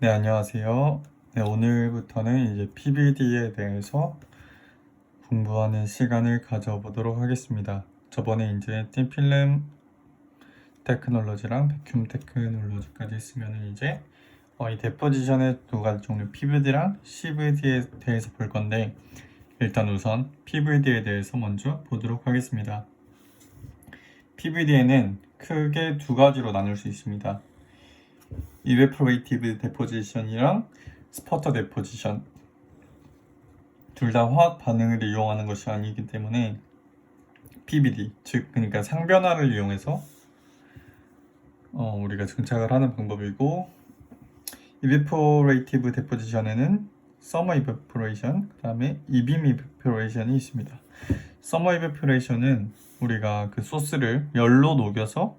네, 안녕하세요. 네, 오늘부터는 이제 PVD에 대해서 공부하는 시간을 가져보도록 하겠습니다. 저번에 이제 틴필름 테크놀로지랑 백큐ම් 테크놀로지까지 했으면 이제 이 데포지션의 두 가지 종류 PVD랑 CVD에 대해서 볼 건데 일단 우선 PVD에 대해서 먼저 보도록 하겠습니다. PVD에는 크게 두 가지로 나눌 수 있습니다. 이베포레이티브 데포지션이랑 스퍼터 데포지션. 둘 다 화학 반응을 이용하는 것이 아니기 때문에 PVD, 즉 그러니까 상변화를 이용해서 우리가 증착을 하는 방법이고, 이베포레이티브 데포지션에는 서머 이베포레이션, 그 다음에 이빔 이베포레이션이 있습니다. 서머 이베포레이션은 우리가 그 소스를 열로 녹여서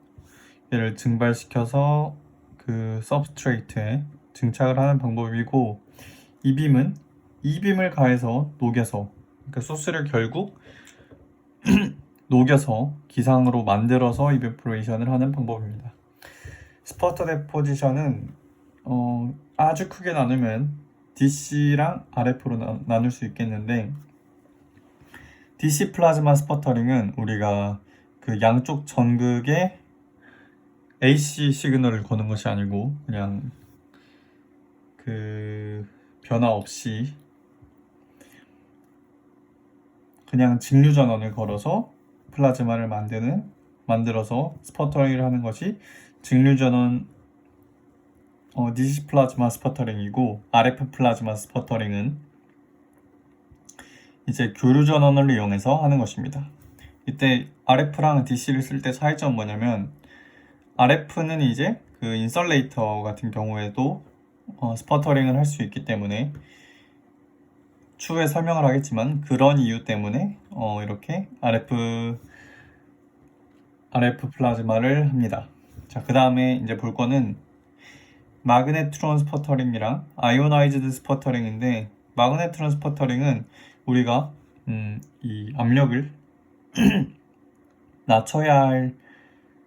얘를 증발시켜서 그 서브스트레이트에 증착을 하는 방법이고, 이빔은 이빔을 가해서 녹여서, 그러니까 소스를 결국 녹여서 기상으로 만들어서 이베포레이션을 하는 방법입니다. 스퍼터 데포지션은 아주 크게 나누면 DC랑 RF로 나눌 수 있겠는데, DC 플라즈마 스퍼터링은 우리가 그 양쪽 전극에 AC 시그널을 거는 것이 아니고 그냥 그 변화 없이 그냥 직류 전원을 걸어서 플라즈마를 만들어서 스퍼터링을 하는 것이 직류 전원 DC 플라즈마 스퍼터링이고, RF 플라즈마 스퍼터링은 이제 교류 전원을 이용해서 하는 것입니다. 이때 RF랑 DC를 쓸 때 차이점은 뭐냐면, RF는 이제 그 인설레이터 같은 경우에도 스퍼터링을 할 수 있기 때문에 추후에 설명을 하겠지만, 그런 이유 때문에 이렇게 RF 플라즈마를 합니다. 자, 그 다음에 이제 볼 거는 마그네트론 스퍼터링이랑 아이오나이즈드 스퍼터링인데, 마그네트론 스퍼터링은 우리가 이 압력을 낮춰야 할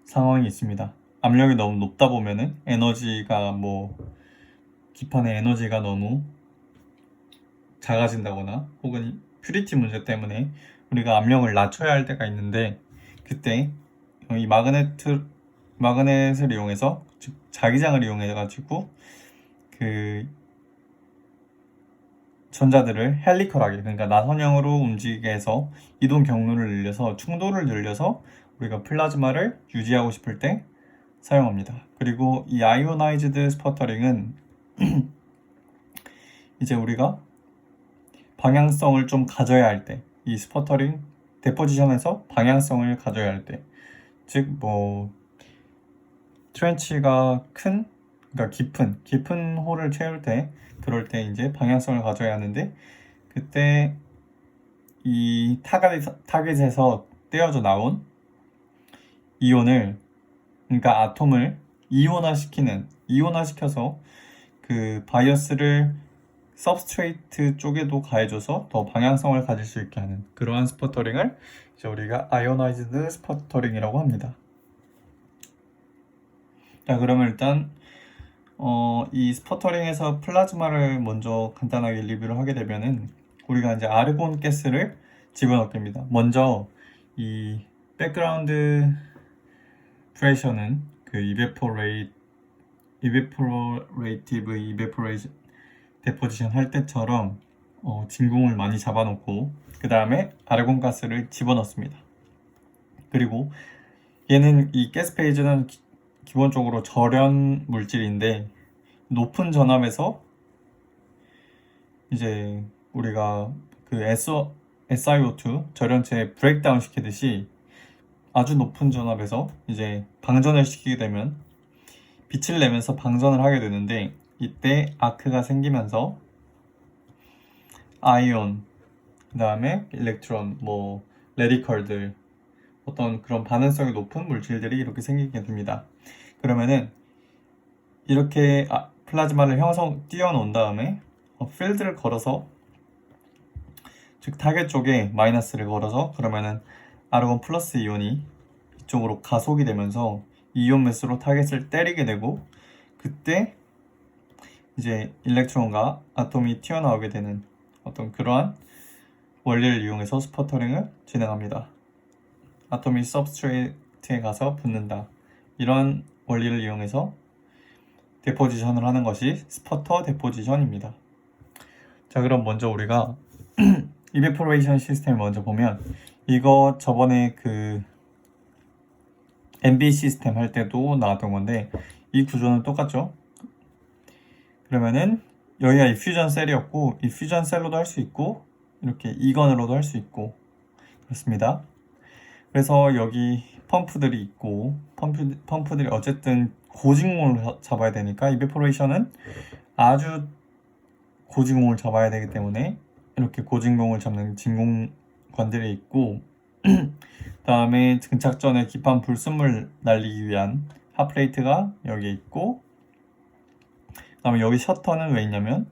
상황이 있습니다. 압력이 너무 높다 보면은 에너지가 기판의 에너지가 너무 작아진다거나 혹은 퓨리티 문제 때문에 우리가 압력을 낮춰야 할 때가 있는데, 그때 이 마그넷을 이용해서, 즉 자기장을 이용해 가지고 그 전자들을 헬리컬하게, 그러니까 나선형으로 움직이게 해서 이동 경로를 늘려서 충돌을 늘려서 우리가 플라즈마를 유지하고 싶을 때 사용합니다. 그리고 이 아이오나이즈드 스퍼터링은 이제 우리가 방향성을 좀 가져야 할 때, 이 스퍼터링 데포지션에서 방향성을 가져야 할 때, 즉 트렌치가 그러니까 깊은 홀을 채울 때, 그럴 때 이제 방향성을 가져야 하는데, 그때 이 타겟에서 떼어져 나온 이온을, 그러니까 아톰을 이온화시켜서 그 바이어스를 서브스트레이트 쪽에도 가해줘서 더 방향성을 가질 수 있게 하는 그러한 스퍼터링을 이제 우리가 아이오나이즈드 스퍼터링이라고 합니다. 자, 그러면 일단 이 스퍼터링에서 플라즈마를 먼저 간단하게 리뷰를 하게 되면은, 우리가 이제 아르곤 가스를 집어넣게 됩니다. 먼저 이 백그라운드 프레셔는 그 이베포레이티브 이베포레이션 데포지션 할 때처럼 진공을 많이 잡아놓고 그 다음에 아르곤 가스를 집어넣습니다. 그리고 얘는, 이 가스 페이즈는 기본적으로 절연 물질인데, 높은 전압에서 이제 우리가 그 SiO2 절연체 브레이크다운 시키듯이 아주 높은 전압에서 이제 방전을 시키게 되면 빛을 내면서 방전을 하게 되는데, 이때 아크가 생기면서 아이온, 그 다음에 일렉트론, 레디컬들, 어떤 그런 반응성이 높은 물질들이 이렇게 생기게 됩니다. 그러면은 이렇게 플라즈마를 띄워놓은 다음에 필드를 걸어서, 즉 타겟 쪽에 마이너스를 걸어서, 그러면은 아르곤 플러스 이온이 이쪽으로 가속이 되면서 이온 매스로 타겟을 때리게 되고, 그때 이제 일렉트론과 아톰이 튀어나오게 되는 어떤 그러한 원리를 이용해서 스퍼터링을 진행합니다. 아톰이 서브스트레이트에 가서 붙는다. 이런 원리를 이용해서 데포지션을 하는 것이 스퍼터 데포지션입니다. 자, 그럼 먼저 우리가 이베포레이션 시스템을 먼저 보면, 이거 저번에 그 MB 시스템 할 때도 나왔던 건데 이 구조는 똑같죠. 그러면은 여기가 이퓨전 셀이었고 이퓨전 셀로도 할 수 있고 이렇게 이건으로도 할 수 있고 그렇습니다. 그래서 여기 펌프들이 있고 펌프들이 어쨌든 고진공을 잡아야 되니까 이베포레이션은 아주 고진공을 잡아야 되기 때문에 이렇게 고진공을 잡는 진공관들이 있고 그 다음에 증착 전에 기판 불순물 날리기 위한 핫플레이트가 여기 있고, 그 다음에 여기 셔터는 왜 있냐면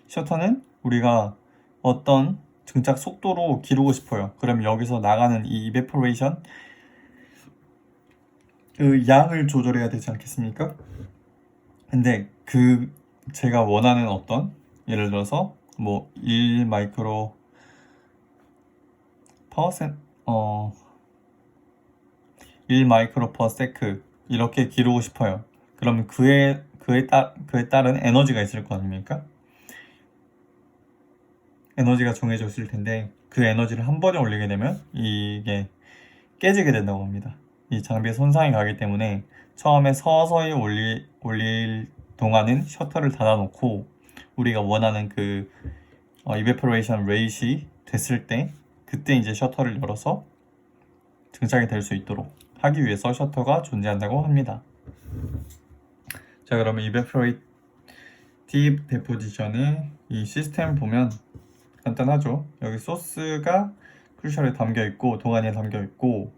셔터는 우리가 어떤 증착 속도로 기르고 싶어요. 그럼 여기서 나가는 이 이베포레이션 그 양을 조절해야 되지 않겠습니까? 근데 그 제가 원하는 어떤 예를 들어서 뭐 1 마이크로 퍼센트 1 마이크로 퍼 세크 이렇게 기르고 싶어요. 그러면 그에 따른 에너지가 있을 거 아닙니까? 에너지가 정해져 있을 텐데 그 에너지를 한 번에 올리게 되면 이게 깨지게 된다고 합니다. 이 장비에 손상이 가기 때문에 처음에 서서히 올릴 동안은 셔터를 닫아놓고 우리가 원하는 그 이베포레이션 레이시 됐을 때 그때 이제 셔터를 열어서 증착이 될 수 있도록 하기 위해서 셔터가 존재한다고 합니다. 자, 그러면 이베포레이티브 데포지션의 이 시스템 보면 간단하죠. 여기 소스가 크루셜에 담겨 있고 동안에 담겨 있고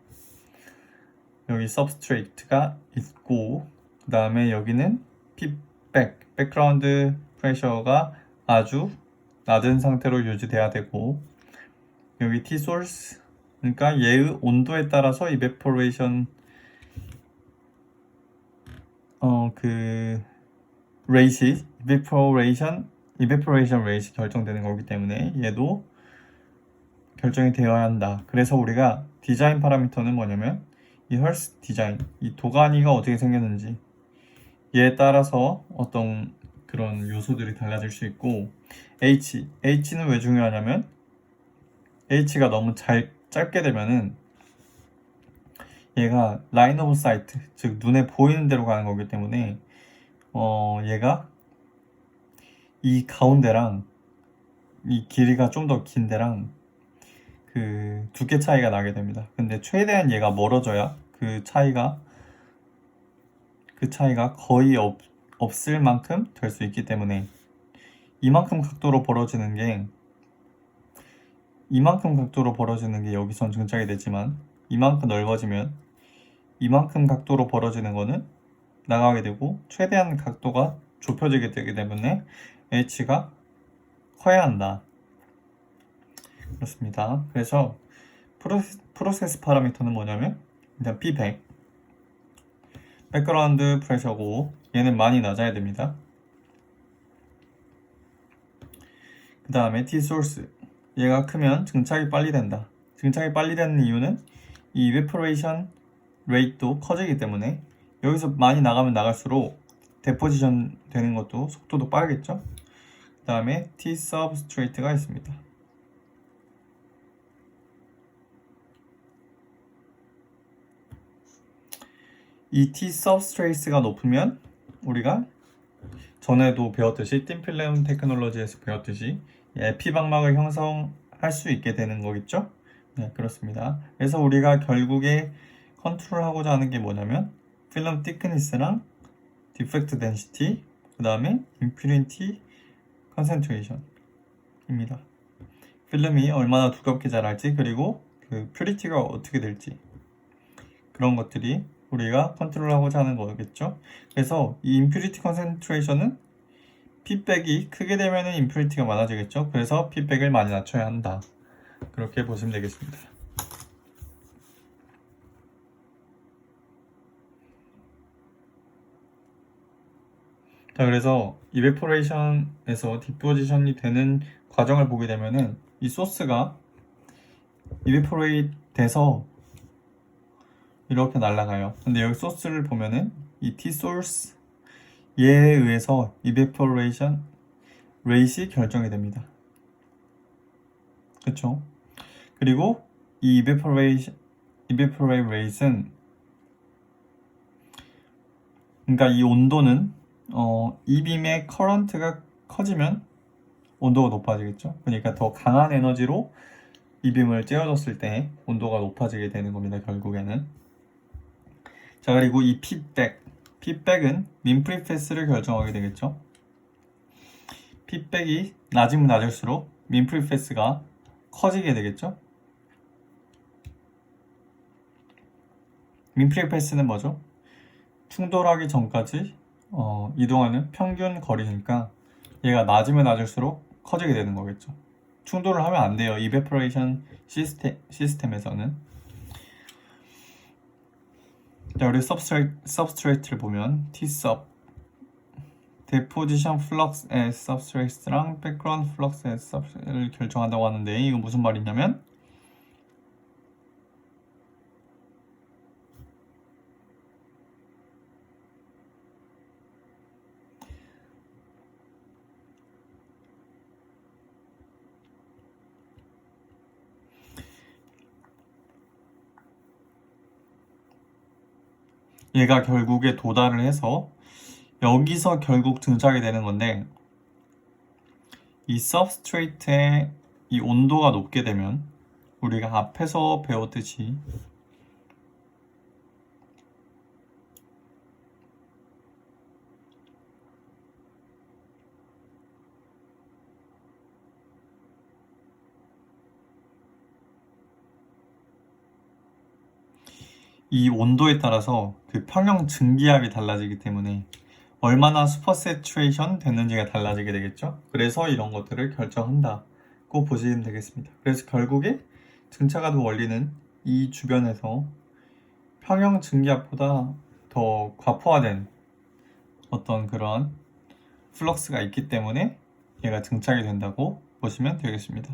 여기 서브스트레이트가 있고 그 다음에 여기는 백그라운드 프레셔가 아주 낮은 상태로 유지돼야 되고 여기 T소스 그러니까 얘의 온도에 따라서 이베포레이션 그 레이시 이베포레이션 레이시 결정되는 거기 때문에 얘도 결정이 되어야 한다. 그래서 우리가 디자인 파라미터는 뭐냐면 이 헐스 디자인, 이 도가니가 어떻게 생겼는지 얘에 따라서 어떤 그런 요소들이 달라질 수 있고 H는 왜 중요하냐면 H가 너무 짧게 되면은 얘가 라인 오브 사이트, 즉 눈에 보이는 대로 가는 거기 때문에 얘가 이 가운데랑 이 길이가 좀 더 긴 데랑 그 두께 차이가 나게 됩니다. 근데 최대한 얘가 멀어져야 그 차이가 거의 없을 만큼 될 수 있기 때문에 이만큼 각도로 벌어지는 게 여기선 증착이 되지만 이만큼 넓어지면 이만큼 각도로 벌어지는 거는 나가게 되고 최대한 각도가 좁혀지게 되기 때문에 H가 커야 한다. 그렇습니다. 그래서 프로세스 파라미터는 뭐냐면 일단 P100 백그라운드 프레셔고 얘는 많이 낮아야 됩니다. 그 다음에 T소스 얘가 크면 증착이 빨리 된다. 증착이 빨리 되는 이유는 이 이베포레이션 레이트도 커지기 때문에 여기서 많이 나가면 나갈수록 데포지션 되는 것도 속도도 빠르겠죠. 그 다음에 T 서브스트레이트가 있습니다. 이 T 서브스트레이트가 높으면 우리가 전에도 배웠듯이 틴필름 테크놀로지에서 배웠듯이 에피방막을 형성할 수 있게 되는 거겠죠? 네, 그렇습니다. 그래서 우리가 결국에 컨트롤하고자 하는 게 뭐냐면 필름 thickness랑 디펙트 덴시티 그 다음에 impurity concentration입니다. 필름이 얼마나 두껍게 자랄지 그리고 그 퓨리티가 어떻게 될지 그런 것들이 우리가 컨트롤하고자 하는 거겠죠. 그래서 이 impurity concentration은 피백이 크게 되면 impurity가 많아지겠죠. 그래서 피백을 많이 낮춰야 한다. 그렇게 보시면 되겠습니다. 자, 그래서 이베포레이션에서 디포지션이 되는 과정을 보게 되면은 이 소스가 이베포레이트 돼서 이렇게 날아가요. 근데 여기 소스를 보면은 이 T소스에 의해서 이베포레이션 레이트이 결정이 됩니다. 그쵸? 그리고 이 이베포레이트 레이트는 그러니까 이 온도는 이빔의 커런트가 커지면 온도가 높아지겠죠. 그러니까 더 강한 에너지로 이빔을 쬐어줬을 때 온도가 높아지게 되는 겁니다. 결국에는. 자, 그리고 이 핏백은 민프리패스를 결정하게 되겠죠. 핏백이 낮으면 낮을수록 민프리패스가 커지게 되겠죠. 민프리패스는 뭐죠? 충돌하기 전까지 이동하는 평균 거리니까 얘가 낮으면 낮을수록 커지게 되는 거겠죠. 충돌을 하면 안 돼요. 이베퍼레이션 시스템에서는. 자, 우리 substrate를 보면 Tsub deposition flux as substrate랑 background flux as substrate를 결정한다고 하는데 이거 무슨 말이냐면 얘가 결국에 도달을 해서 여기서 결국 등장하게 되는 건데 이 substrate의 이 온도가 높게 되면 우리가 앞에서 배웠듯이 이 온도에 따라서 그 평형 증기압이 달라지기 때문에 얼마나 슈퍼세츄레이션 됐는지가 달라지게 되겠죠. 그래서 이런 것들을 결정한다고 보시면 되겠습니다. 그래서 결국에 증차가도 원리는 이 주변에서 평형 증기압보다 더 과포화된 어떤 그런 플럭스가 있기 때문에 얘가 증착이 된다고 보시면 되겠습니다.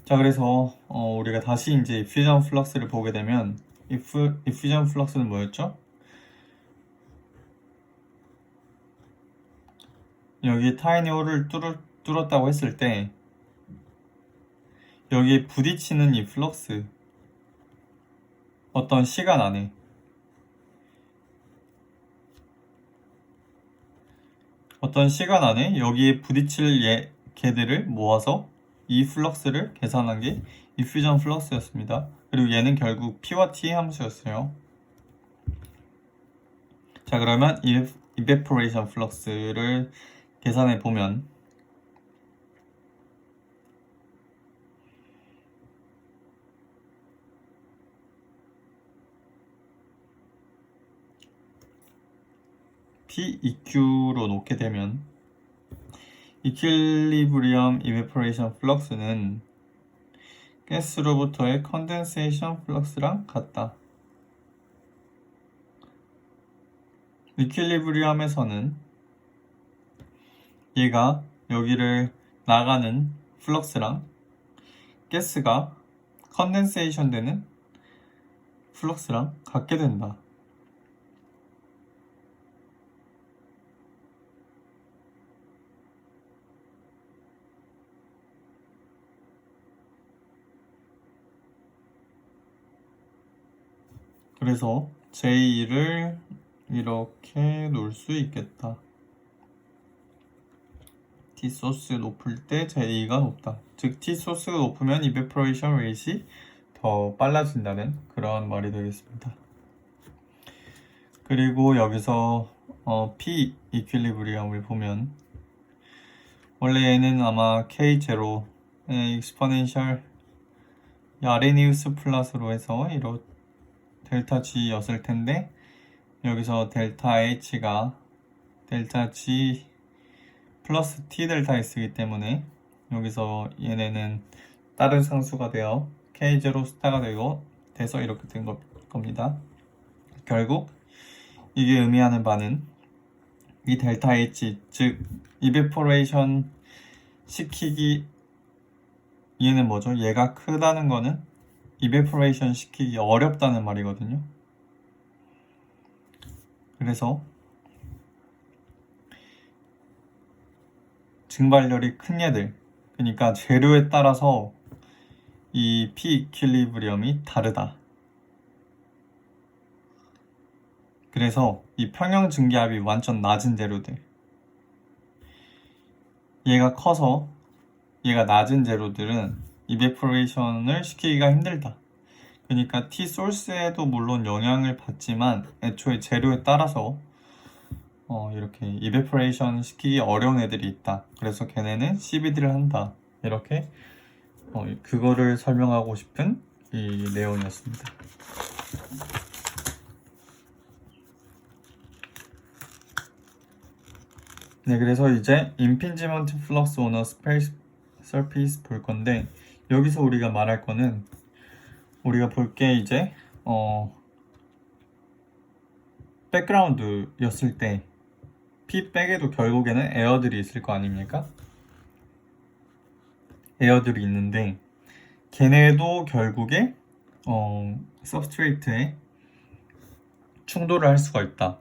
자, 그래서 우리가 다시 이제 이퓨전 플럭스를 보게 되면 이퓨전 플럭스는 뭐였죠? 여기 타이니 홀을 뚫었다고 했을 때 여기에 부딪히는 이 플럭스 어떤 시간 안에 여기에 부딪힐 개들을 모아서 이 플럭스를 계산한 게 이퓨전 플럭스였습니다. 그리고 얘는 결국 P와 T의 함수였어요. 자, 그러면 이베포레이션 플럭스를 계산해 보면 PEQ로 놓게 되면 이퀄리브리엄 이베포레이션 플럭스는 가스로부터의 컨덴세이션 플럭스랑 같다. 이퀄리브리엄에서는 얘가 여기를 나가는 플럭스랑 가스가 컨덴세이션 되는 플럭스랑 같게 된다. 그래서 J를 이렇게 놓을 수 있겠다. T소스 높을 때 J가 높다. 즉 T소스가 높으면 이베퍼레이션 레이트이 더 빨라진다는 그런 말이 되겠습니다. 그리고 여기서 P 이퀄리브리엄을 보면 원래 얘는 아마 K0의 익스포넨셜 아레니우스 플러스로 해서 이렇게 델타 G였을 텐데 여기서 델타 H가 델타 G 플러스 T 델타 S이기 때문에 여기서 얘네는 다른 상수가 되어 K0 스타가 돼서 이렇게 된 겁니다. 겁니다. 결국 이게 의미하는 바는 이 델타 H, 즉 이베포레이션 시키기, 얘는 뭐죠? 얘가 크다는 거는 이베포레이션 시키기 어렵다는 말이거든요. 그래서 증발열이 큰 얘들, 그러니까 재료에 따라서 이 P 이퀄리브리엄이 다르다. 그래서 이 평형 증기압이 완전 낮은 재료들, 얘가 커서 얘가 낮은 재료들은 이베포레이션을 시키기가 힘들다. 그러니까 T 소스에도 물론 영향을 받지만 애초에 재료에 따라서 이렇게 이베포레이션 시키기 어려운 애들이 있다. 그래서 걔네는 CVD를 한다. 이렇게 그거를 설명하고 싶은 이 내용이었습니다. 네, 그래서 이제 impingement flux on a surface 볼 건데, 여기서 우리가 말할 거는, 우리가 볼 게 이제 백그라운드였을 때 P백에도 결국에는 에어들이 있을 거 아닙니까? 에어들이 있는데 걔네도 결국에 서브스트레이트에 충돌을 할 수가 있다.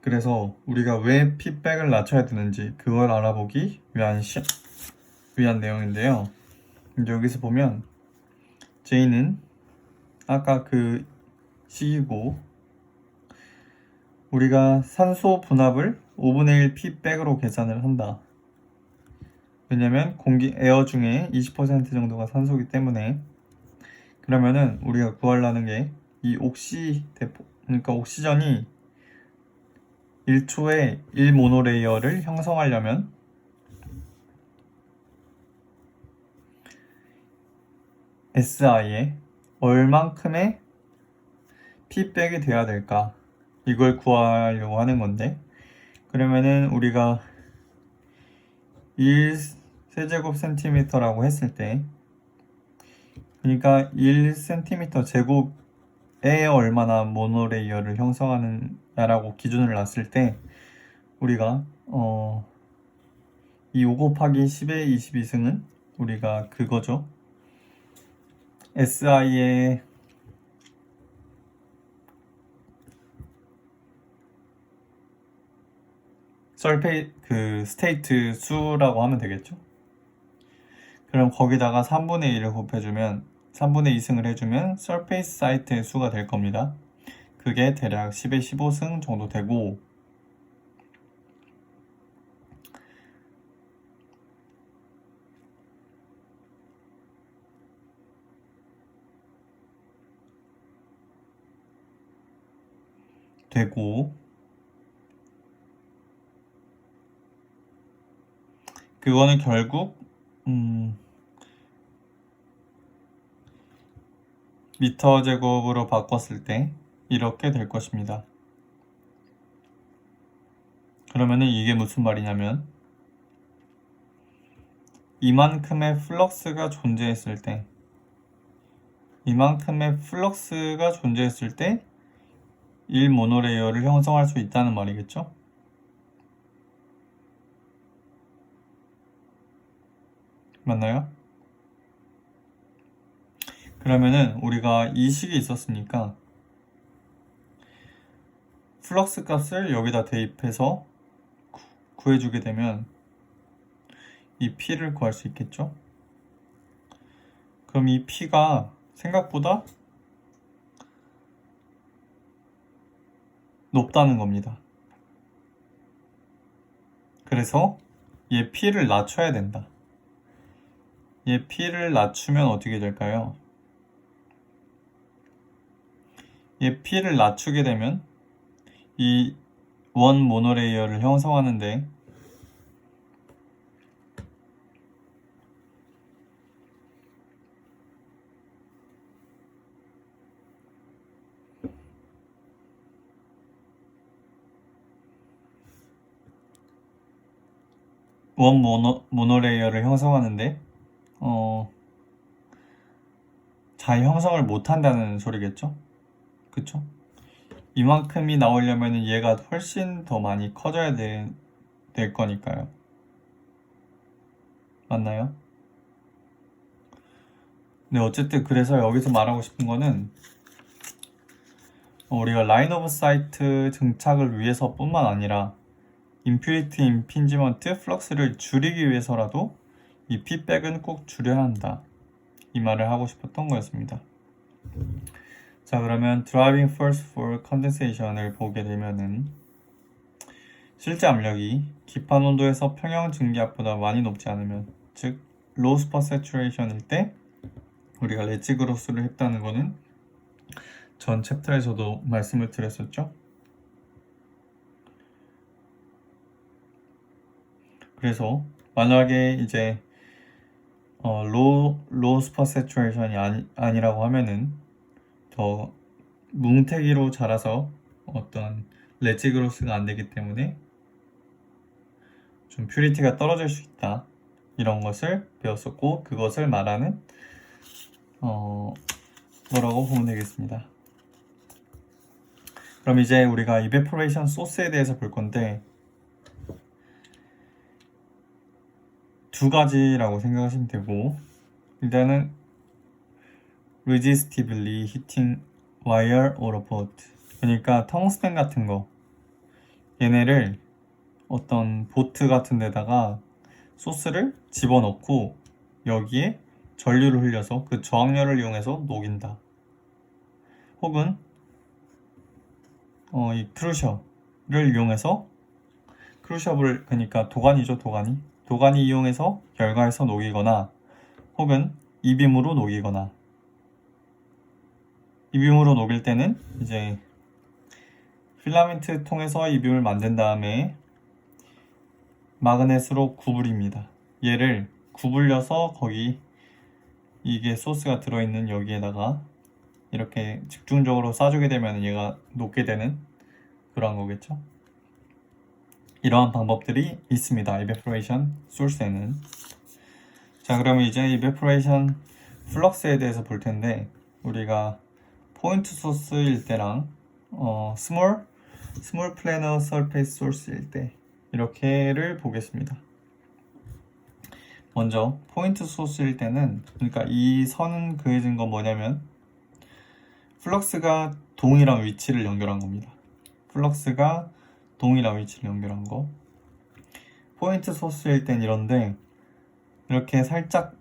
그래서 우리가 왜 P백을 낮춰야 되는지 그걸 알아보기 위한 내용인데요. 이제 여기서 보면 J는 아까 그 C이고, 우리가 산소 분압을 5분의 1 P백으로 계산을 한다. 왜냐면 에어 중에 20% 정도가 산소이기 때문에. 그러면은 우리가 구하려는 게 이 그러니까 옥시전이 1초에 1모노레이어를 형성하려면 SI에 얼만큼의 P백이 돼야 될까, 이걸 구하려고 하는 건데, 그러면은 우리가 1세제곱센티미터라고 했을 때, 그러니까 1cm 제곱에 얼마나 모노레이어를 형성하느냐라고 기준을 놨을 때, 우리가 이 5 곱하기 10의 22승은 우리가 그거죠. SI의 스테이트 수라고 하면 되겠죠. 그럼 거기다가 3분의 1을 곱해주면 3분의 2승을 해주면 서페이스 사이트의 수가 될 겁니다. 그게 대략 10의 15승 정도 되고, 그거는 결국 미터 제곱으로 바꿨을 때 이렇게 될 것입니다. 그러면은 이게 무슨 말이냐면, 이만큼의 플럭스가 존재했을 때 1모노레이어를 형성할 수 있다는 말이겠죠? 맞나요? 그러면은 우리가 이 식이 있었으니까 플럭스 값을 여기다 대입해서 구해주게 되면 이 P를 구할 수 있겠죠? 그럼 이 P가 생각보다 높다는 겁니다. 그래서 얘 P를 낮춰야 된다. 얘 P를 낮추면 어떻게 될까요? 얘 P를 낮추게 되면 이 원 모노레이어를 형성하는데 모노레이어를 형성하는데 잘 형성을 못 한다는 소리겠죠? 그쵸? 이만큼이 나오려면 얘가 훨씬 더 많이 커져야 될 거니까요. 맞나요? 네, 어쨌든 그래서 여기서 말하고 싶은 거는 우리가 라인 오브 사이트 증착을 위해서 뿐만 아니라 임퓨리티 임핀지먼트 플럭스를 줄이기 위해서라도 이 피백은 꼭 줄여야 한다. 이 말을 하고 싶었던 거였습니다. 자, 그러면 driving force for condensation을 보게 되면은 실제 압력이 기판 온도에서 평형 증기압보다 많이 높지 않으면, 즉 low super saturation일 때 우리가 렛지 그로스를 했다는 거는 전 챕터에서도 말씀을 드렸었죠. 그래서 만약에 이제 low super saturation이 아니라고 하면은 더 뭉태기로 자라서 어떤 렛지 그로스가 안 되기 때문에 좀 퓨리티가 떨어질 수 있다. 이런 것을 배웠었고, 그것을 말하는 뭐라고 보면 되겠습니다. 그럼 이제 우리가 evaporation source에 대해서 볼 건데 두 가지라고 생각하시면 되고, 일단은 resistively heating wire or a boat, 그러니까 텅스텐 같은 거, 얘네를 어떤 보트 같은 데다가 소스를 집어넣고 여기에 전류를 흘려서 그 저항열을 이용해서 녹인다. 혹은 이 크루셔를 이용해서, 크루셔를 그러니까 도가니죠, 도가니 이용해서 열과해서 녹이거나, 혹은 이빔으로 녹이거나. 이빔으로 녹일 때는 이제 필라멘트 통해서 이빔을 만든 다음에 마그넷으로 구부립니다. 얘를 구불려서 거기 이게 소스가 들어있는 여기에다가 이렇게 집중적으로 쏴주게 되면 얘가 녹게 되는 그런 거겠죠. 이러한 방법들이 있습니다. evaporation source에는. 자, 그러면 이제 evaporation flux에 대해서 볼 텐데, 우리가 포인트 소스일 때랑 small planar surface source일 때 이렇게를 보겠습니다. 먼저 포인트 소스일 때는, 그러니까 이 선은 그어진 건 뭐냐면 플럭스가 동일한 위치를 연결한 겁니다. 플럭스가 동일한 위치를 연결한 거. 포인트 소스일 땐 이런데, 이렇게 살짝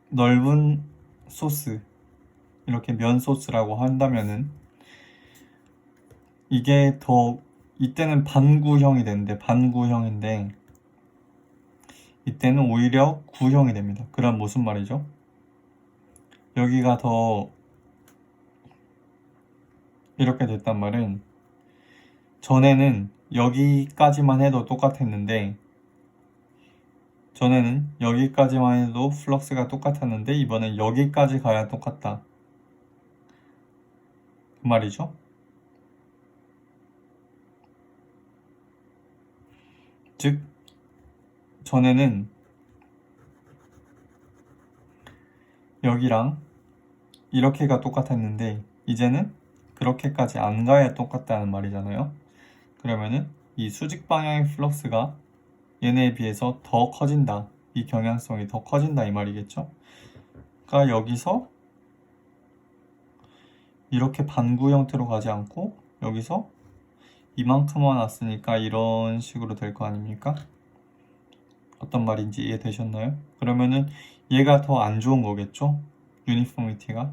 넓은 소스, 이렇게 면 소스라고 한다면은 이게 이때는 반구형이 되는데, 반구형인데 이때는 오히려 구형이 됩니다. 그럼 무슨 말이죠? 여기가 더 이렇게 됐단 말은, 전에는 여기까지만 해도 똑같았는데, 전에는 여기까지만 해도 플럭스가 똑같았는데 이번엔 여기까지 가야 똑같다. 그 말이죠. 즉 전에는 여기랑 이렇게가 똑같았는데 이제는 그렇게까지 안 가야 똑같다는 말이잖아요. 그러면은 이 수직 방향의 플럭스가 얘네에 비해서 더 커진다. 이 경향성이 더 커진다 이 말이겠죠. 그러니까 여기서 이렇게 반구 형태로 가지 않고 여기서 이만큼만 왔으니까 이런 식으로 될 거 아닙니까? 어떤 말인지 이해되셨나요? 그러면은 얘가 더 안 좋은 거겠죠? 유니포미티가.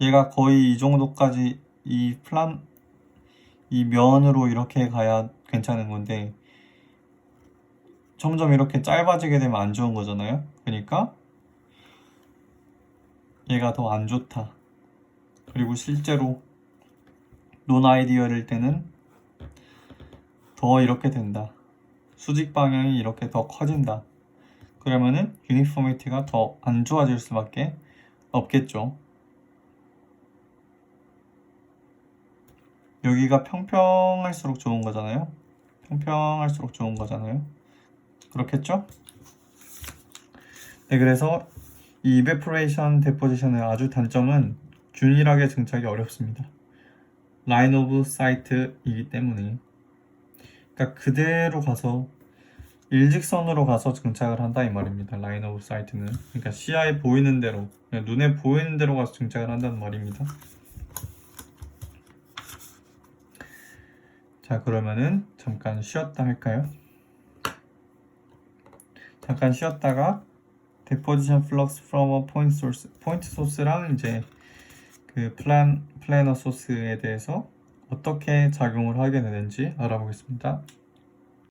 얘가 거의 이 정도까지 이 면으로 이렇게 가야 괜찮은 건데 점점 이렇게 짧아지게 되면 안 좋은 거잖아요. 그러니까 얘가 더 안 좋다. 그리고 실제로 논 아이디어일 때는 더 이렇게 된다. 수직 방향이 이렇게 더 커진다. 그러면은 유니포미티가 더 안 좋아질 수밖에 없겠죠. 여기가 평평할수록 좋은 거잖아요. 평평할수록 좋은 거잖아요. 그렇겠죠? 네, 그래서 이 evaporation deposition의 아주 단점은 균일하게 증착이 어렵습니다. 라인 오브 사이트이기 때문에, 그러니까 그대로 가서 일직선으로 가서 증착을 한다 이 말입니다. 라인 오브 사이트는, 그러니까 시야에 보이는 대로, 그냥 눈에 보이는 대로 가서 증착을 한다는 말입니다. 자, 그러면은 잠깐 쉬었다 할까요? 잠깐 쉬었다가 deposition flux from a point source, 포인트 소스랑 이제 그 플래너 소스에 대해서 어떻게 작용을 하게 되는지 알아보겠습니다.